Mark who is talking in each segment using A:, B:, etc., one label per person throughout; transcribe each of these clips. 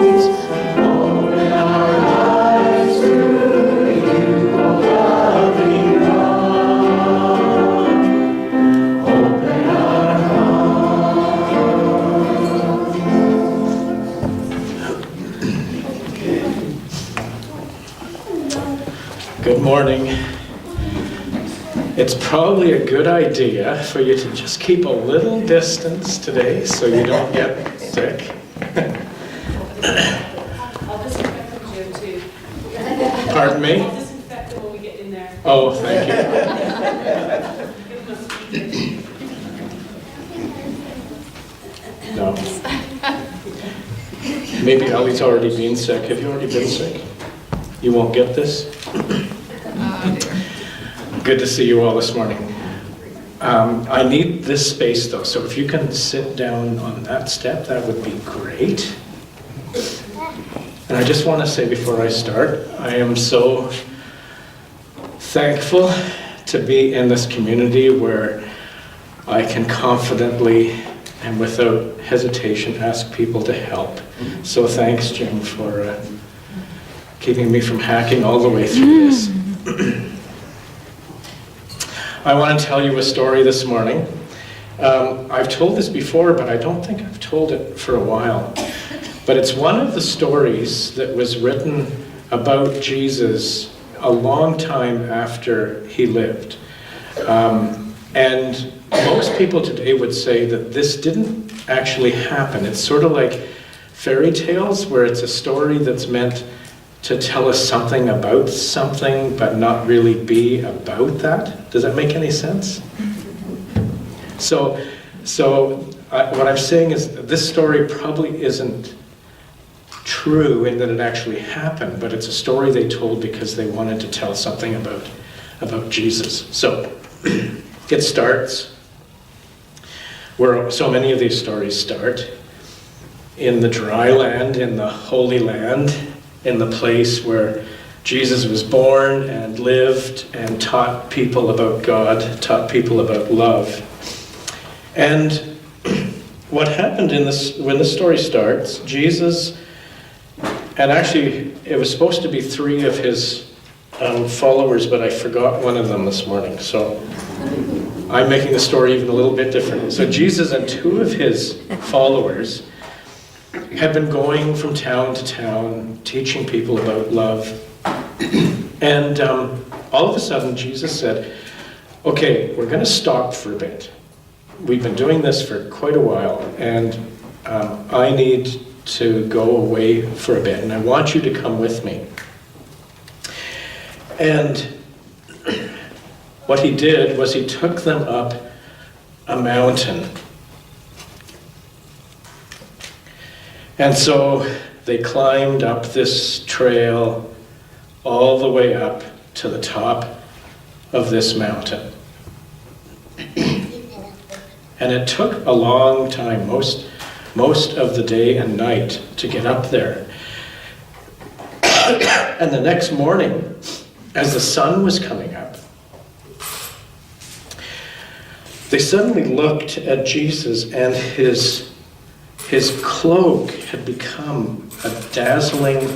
A: Open our eyes to you, O loving God. Open our hearts. Good morning. It's probably a good idea for you to just keep a little distance today so you don't get sick.
B: I'll disinfect them, Jim, too.
A: Pardon me?
B: I'll disinfect them when we get in there.
A: Oh, thank you. No. Maybe Ellie's already been sick. Have you already been sick? You won't get this? Good to see you all this morning. I need this space though, so if you can sit down on that step, that would be great. And I just want to say before I start, I am so thankful to be in this community where I can confidently and without hesitation ask people to help. So thanks, Jim, for keeping me from hacking all the way through this. I want to tell you a story this morning. I've told this before, but I don't think I've told it for a while. But it's one of the stories that was written about Jesus a long time after he lived. And most people today would say that this didn't actually happen. It's sort of like fairy tales, where it's a story that's meant to tell us something about something, but not really be about that. Does that make any sense? So what I'm saying is this story probably isn't true in that it actually happened, but it's a story they told because they wanted to tell something about Jesus. So it starts where so many of these stories start, in the dry land, in the Holy Land, in the place where Jesus was born and lived and taught people about God, taught people about love. And what happened in this, when this story starts, Jesus, and actually it was supposed to be 3 of his followers, but I forgot one of them this morning, so I'm making the story even a little bit different. So Jesus and 2 of his followers had been going from town to town, teaching people about love. And all of a sudden, Jesus said, okay, we're going to stop for a bit. We've been doing this for quite a while, and I need to go away for a bit, and I want you to come with me. And what he did was he took them up a mountain. And so they climbed up this trail all the way up to the top of this mountain. And it took a long time, most of the day and night, to get up there. And the next morning, as the sun was coming up, they suddenly looked at Jesus, and his cloak had become a dazzling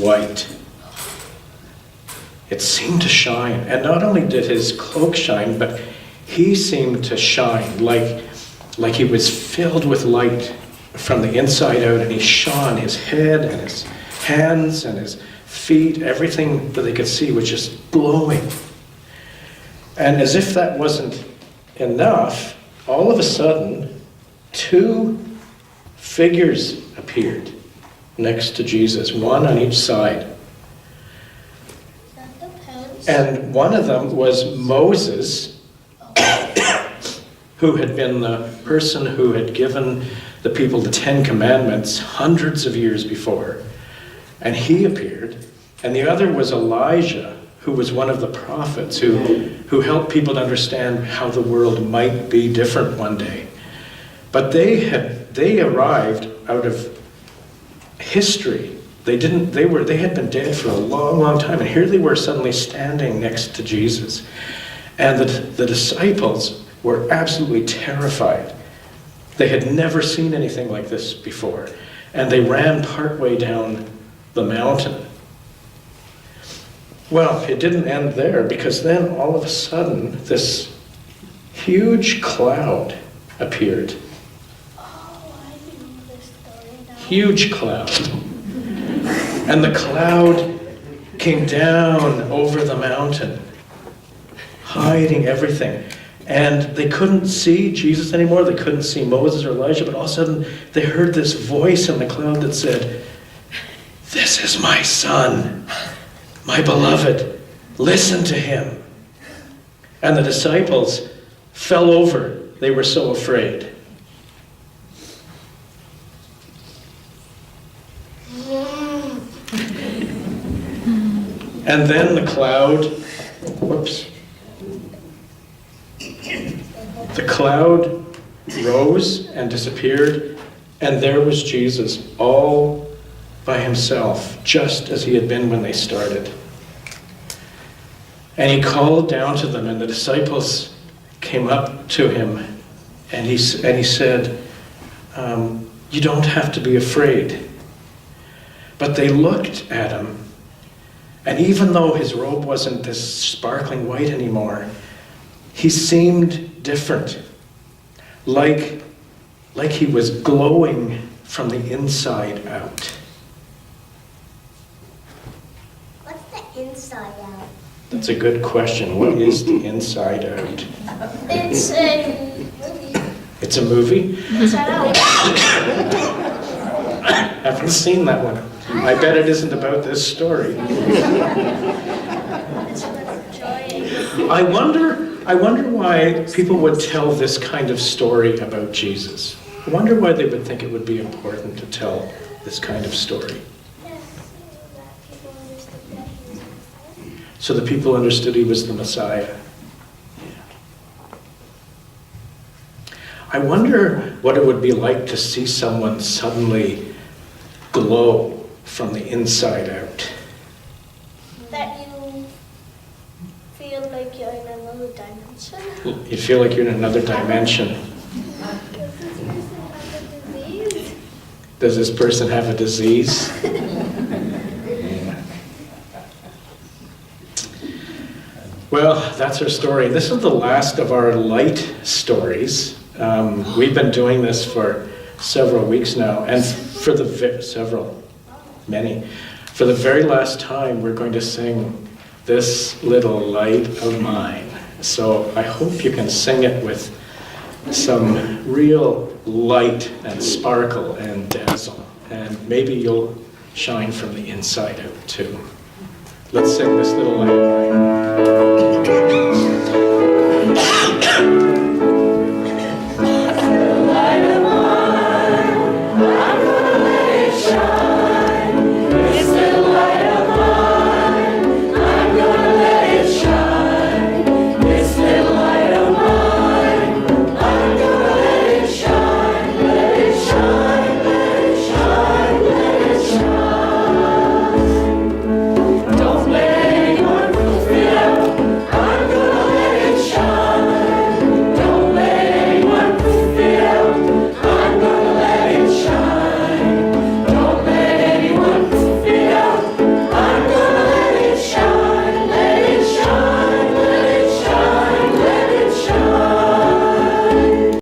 A: white. It seemed to shine. And not only did his cloak shine, but he seemed to shine like he was filled with light from the inside out, and he shone. His head and his hands and his feet, everything that they could see was just glowing. And as if that wasn't enough, all of a sudden, 2 figures appeared next to Jesus, one on each side. And one of them was Moses, who had been the person who had given the people the 10 Commandments hundreds of years before. And he appeared. And the other was Elijah, who was one of the prophets who helped people to understand how the world might be different one day. But they arrived out of history. They had been dead for a long, long time, and here they were suddenly standing next to Jesus. And the disciples were absolutely terrified. They had never seen anything like this before. and they ran partway down the mountain. Well, it didn't end there, because then all of a sudden this huge cloud appeared.
C: Oh, I know this story now.
A: Huge cloud. And the cloud came down over the mountain, hiding everything. And they couldn't see Jesus anymore. They couldn't see Moses or Elijah, but all of a sudden they heard this voice in the cloud that said, "This is my son, my beloved. Listen to him." And the disciples fell over. They were so afraid. And then the cloud, the cloud rose and disappeared, and there was Jesus all by himself, just as he had been when they started. And he called down to them, and the disciples came up to him, and he said, "You don't have to be afraid." But they looked at him, and even though his robe wasn't this sparkling white anymore, he seemed different, like he was glowing from the inside out.
C: What's the inside out?
A: That's a good question. What is the inside out?
C: It's a movie.
A: It's a movie?
C: Inside Out.
A: Haven't seen that one. I bet it isn't about this story.
C: It's about joy.
A: I wonder why people would tell this kind of story about Jesus. I wonder why they would think it would be important to tell this kind of story.
C: Yes, that people understood that he was Messiah.
A: So the people understood he was the Messiah. I wonder what it would be like to see someone suddenly glow from the inside out.
C: That you feel like you're in another dimension.
A: You feel like you're in another dimension.
C: Does this person have a disease?
A: Does this person have a disease? Well, that's our story. This is the last of our light stories. We've been doing this for several weeks now, and for the for the very last time, we're going to sing "This Little Light of Mine." So I hope you can sing it with some real light and sparkle and dazzle, and maybe you'll shine from the inside out too. Let's sing "This Little Light of Mine."